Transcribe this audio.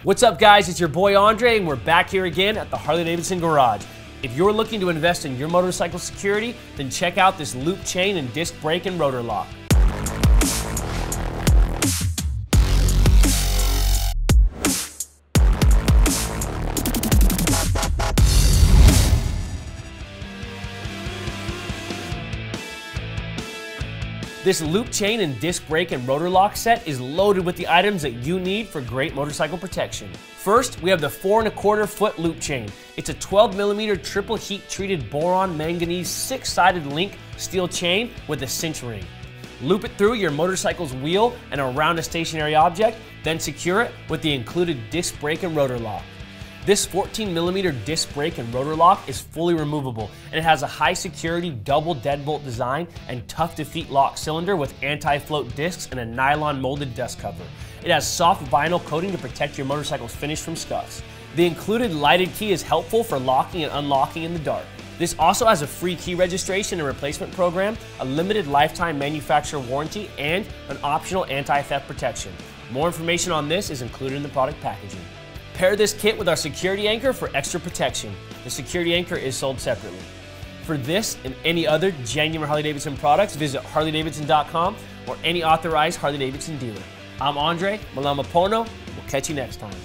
What's up, guys? It's your boy Andre, and we're back here again at the Harley-Davidson garage. If you're looking to invest in your motorcycle security, then check out this loop chain and disc brake and rotor lock. This loop chain and disc brake and rotor lock set is loaded with the items that you need for great motorcycle protection. First, we have the 4 1/4 foot loop chain. It's a 12mm triple heat treated boron manganese 6-sided link steel chain with a Cinch-Ring. Loop it through your motorcycle's wheel and around a stationary object, then secure it with the included disc brake and rotor lock. This 14mm disc brake and rotor lock is fully removable, and it has a high security double deadbolt design and tough to feet lock cylinder with anti-float discs and a nylon molded dust cover. It has soft vinyl coating to protect your motorcycle's finish from scuffs. The included lighted key is helpful for locking and unlocking in the dark. This also has a free key registration and replacement program, a limited lifetime manufacturer warranty, and an optional anti-theft protection. More information on this is included in the product packaging. Pair this kit with our security anchor for extra protection. The security anchor is sold separately. For this and any other genuine Harley-Davidson products, visit harleydavidson.com or any authorized Harley-Davidson dealer. I'm Andre Malamapono. We'll catch you next time.